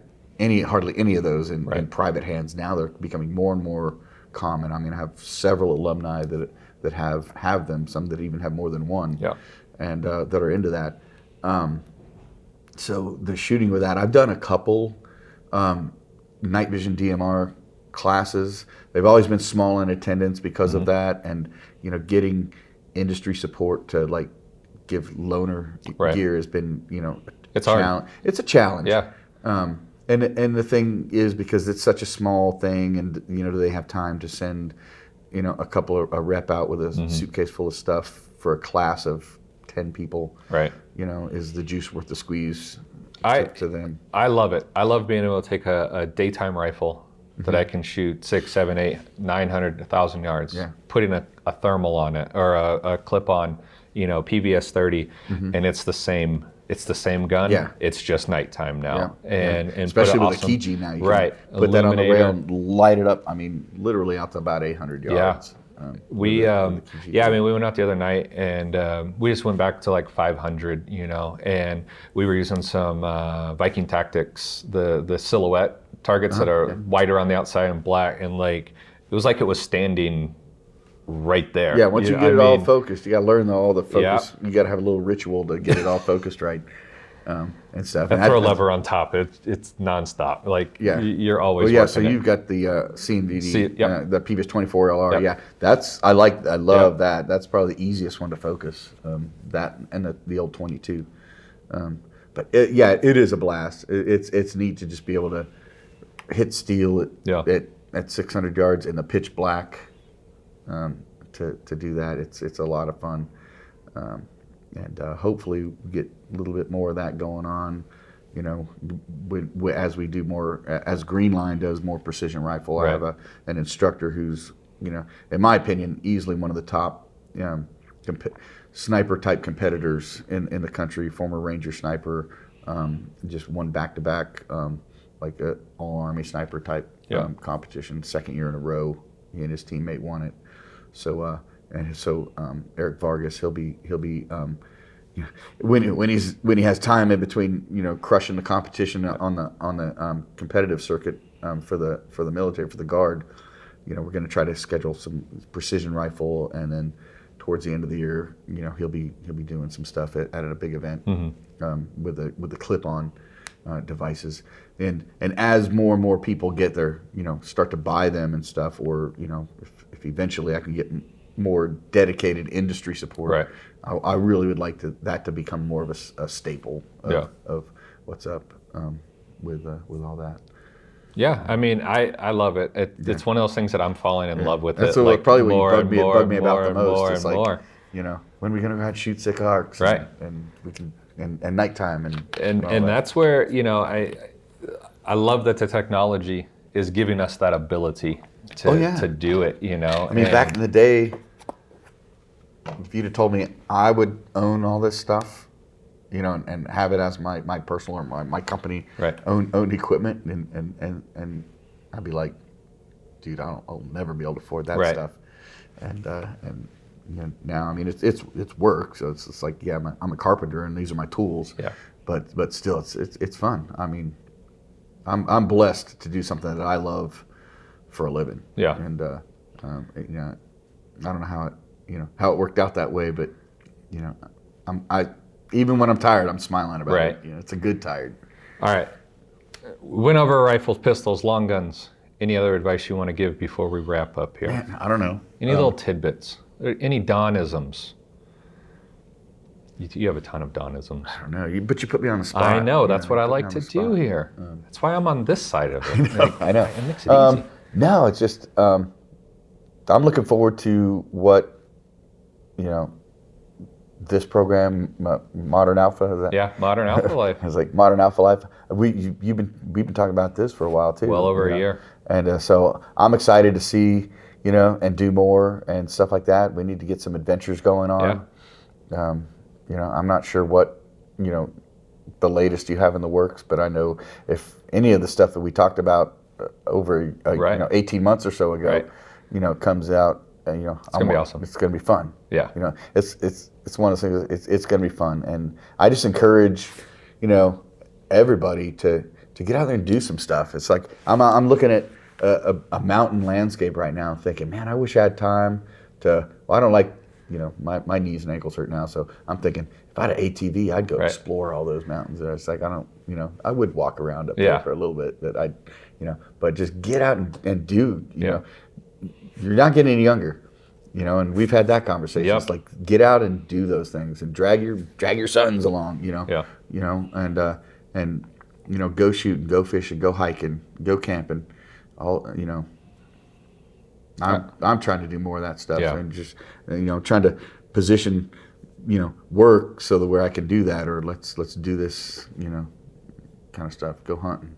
S2: hardly any of those in private hands. Now they're becoming more and more common. I mean, I have several alumni that have them. Some that even have more than one. And that are into that. So the shooting with that, I've done a couple night vision DMR classes. They've always been small in attendance because of that, and getting industry support to give loaner gear has been
S1: it's hard.
S2: It's a challenge.
S1: Yeah.
S2: And the thing is, because it's such a small thing, and do they have time to send a rep out with a suitcase full of stuff for a class of 10 people, is the juice worth the squeeze to them?
S1: I love it. I love being able to take a daytime rifle that I can shoot 6, 7, 8, 900, 1,000 yards, putting a thermal on it or a clip on, PVS 30, and it's the same gun. Yeah. It's just nighttime now. And
S2: especially with the Kiji now, you can put that on the rail and light it up. I mean, literally out to about 800 yards.
S1: We,
S2: with the QG.
S1: yeah, I mean, we went out the other night and we just went back to like 500, and we were using some Viking Tactics, the silhouette targets that are whiter on the outside and black, and like it was like it was standing right there.
S2: Yeah, once you get it all focused, you got to learn all the focus.
S1: Yeah.
S2: You got to have a little ritual to get it all focused right, and stuff.
S1: And throw a lever on top. It's nonstop. Like you're always.
S2: Well, yeah.
S1: working
S2: So
S1: it.
S2: you've got the CMDD,
S1: yep.
S2: the PVS 24 LR.
S1: Yep.
S2: Yeah, I love that. That's probably the easiest one to focus. That and the old 22. But it is a blast. It's neat to just be able to hit steel at 600 yards in the pitch black. To do that, it's a lot of fun, and hopefully we get a little bit more of that going on. As we do more, as Greenline does more precision rifle.
S1: Right.
S2: I have an instructor who's, in my opinion, easily one of the top sniper type competitors in the country. Former Ranger sniper, just won back-to-back like a all Army sniper type competition, second year in a row. He and his teammate won it. So Eric Vargas, he'll be when he has time in between, crushing the competition on the competitive circuit for the military, for the Guard. We're going to try to schedule some precision rifle, and then towards the end of the year, he'll be doing some stuff at a big event with the clip-on devices. And as more and more people get there, start to buy them and stuff, or if eventually I can get more dedicated industry support,
S1: right.
S2: I really would like that to become more of a staple of what's up with all that.
S1: Yeah, I mean, I love it. It's one of those things that I'm falling in love with.
S2: That's probably what bugged me about the most. It's like, when are we gonna go out and shoot sick arcs?
S1: Right.
S2: And we can and nighttime
S1: and that's where I love that the technology is giving us that ability to do it.
S2: I mean, back in the day, if you'd have told me I would own all this stuff, and have it as my personal or my company owned equipment, and I'd be like, dude, I'll never be able to afford that stuff. And now, I mean, it's work, so it's just like, I'm a carpenter and these are my tools. Yeah. But still, it's fun. I mean, I'm blessed to do something that I love for a living. Yeah. And I don't know how it worked out that way, but I even when I'm tired, I'm smiling about it. It's a good tired.
S1: All right. Went over rifles, pistols, long guns. Any other advice you want to give before we wrap up here?
S2: Man, I don't know.
S1: Any little tidbits? Any Donisms? You have a ton of Donisms.
S2: I don't know, but you put me on the spot.
S1: I know. That's what I like to do here. That's why I'm on this side of it.
S2: I know.
S1: It makes it easy.
S2: No, it's just I'm looking forward to what this program, Modern Alpha. Is that?
S1: Yeah, Modern Alpha Life.
S2: It's like Modern Alpha Life. We've been talking about this for a while too.
S1: Well over a year.
S2: And so I'm excited to see and do more and stuff like that. We need to get some adventures going on. Yeah. I'm not sure what the latest you have in the works, but I know if any of the stuff that we talked about over 18 months or so ago, comes out. It's
S1: gonna be awesome.
S2: It's gonna be fun.
S1: Yeah.
S2: It's one of those things. It's gonna be fun, and I just encourage, everybody to get out there and do some stuff. It's like I'm looking at a mountain landscape right now, thinking, man, I wish I had time to. Well, I don't like, my knees and ankles hurt now, so I'm thinking if I had an ATV, I'd go explore all those mountains. And it's like I don't, I would walk around up there for a little bit, but but just get out and do. You're not getting any younger, and we've had that conversation.
S1: Yep.
S2: It's like, get out and do those things and drag your sons along, and go shoot and go fish and go hiking, go camping, all, I'm trying to do more of that stuff and just, trying to position, work so that where I can do that, or let's do this, kind of stuff, go hunting.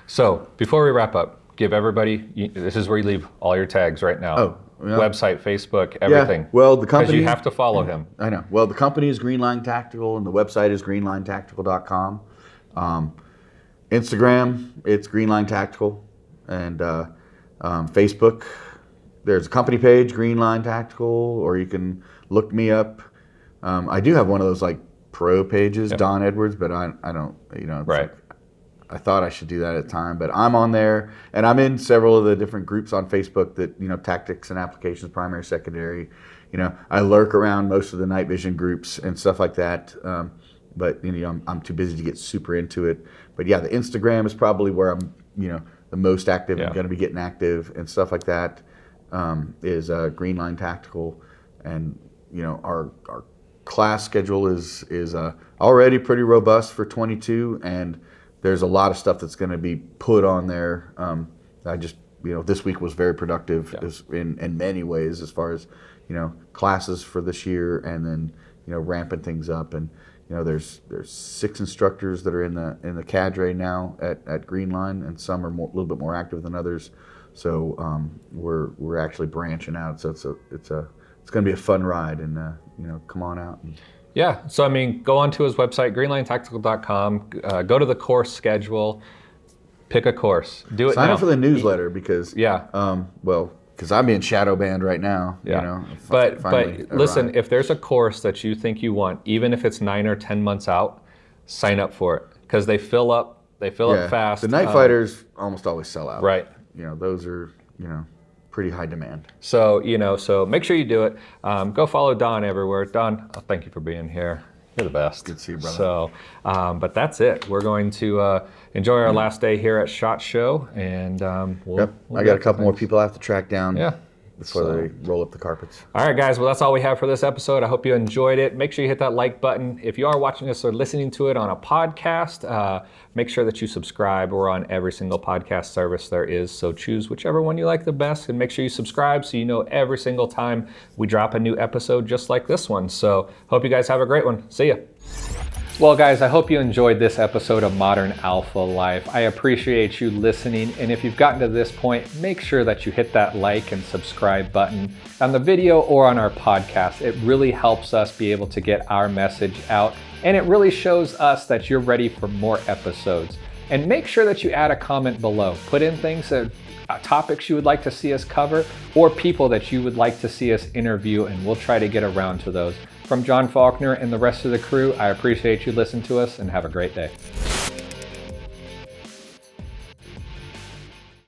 S1: So before we wrap up, give everybody, this is where you leave all your tags right now.
S2: Oh, yeah.
S1: Website, Facebook, everything.
S2: Yeah. Well, the company.
S1: Because you have to follow him.
S2: I know. Well, the company is Greenline Tactical, and the website is greenlinetactical.com. Instagram, it's Greenline Tactical, and Facebook, there's a company page, Greenline Tactical, or you can look me up. I do have one of those like pro pages, Don Edwards, but I don't, you know, it's
S1: Right.
S2: like, I thought I should do that at the time, but I'm on there, and I'm in several of the different groups on Facebook that, you know, tactics and applications, primary, secondary. You know, I lurk around most of the night vision groups and stuff like that, but you know, I'm too busy to get super into it. But yeah, the Instagram is probably where I'm, you know, the most active. I'm going to be getting active and stuff like that. Is Greenline Tactical, and you know, our class schedule is already pretty robust for 22, and there's a lot of stuff that's going to be put on there. I just, you know, this week was very productive in many ways, as far as, you know, classes for this year, and then, you know, ramping things up. And you know, there's 6 instructors that are in the cadre now at Greenline, and some are a little bit more active than others. So we're actually branching out. So it's going to be a fun ride, and you know, come on out.
S1: Yeah, so I mean, go onto his website, greenlinetactical.com, go to the course schedule, pick a course, do it
S2: Sign
S1: now.
S2: up for the newsletter, because because I'm being shadow banned right now.
S1: Yeah.
S2: You know,
S1: but listen, if there's a course that you think you want, even if it's 9 or 10 months out, sign up for it, because they fill up fast.
S2: The night fighters almost always sell out.
S1: Right.
S2: You know, those are, you know, pretty high demand.
S1: So, you know, so make sure you do it. Go follow Don everywhere. Don, thank you for being here. You're the best.
S2: Good to see you, brother.
S1: So, but that's it. We're going to enjoy our last day here at SHOT Show, and we'll
S2: I got a couple more people I have to track down.
S1: Yeah.
S2: Before they roll up the carpets.
S1: All right, guys. Well, that's all we have for this episode. I hope you enjoyed it. Make sure you hit that like button. If you are watching us or listening to it on a podcast, make sure that you subscribe. We're on every single podcast service there is, so choose whichever one you like the best, and make sure you subscribe so you know every single time we drop a new episode just like this one. So hope you guys have a great one. See ya. Well, guys, I hope you enjoyed this episode of Modern Alpha Life. I appreciate you listening, and if you've gotten to this point, make sure that you hit that like and subscribe button on the video or on our podcast. It really helps us be able to get our message out, and it really shows us that you're ready for more episodes. And make sure that you add a comment below. Put in things that topics you would like to see us cover, or people that you would like to see us interview, and we'll try to get around to those. From John Faulkner and the rest of the crew, I appreciate you listening to us, and have a great day.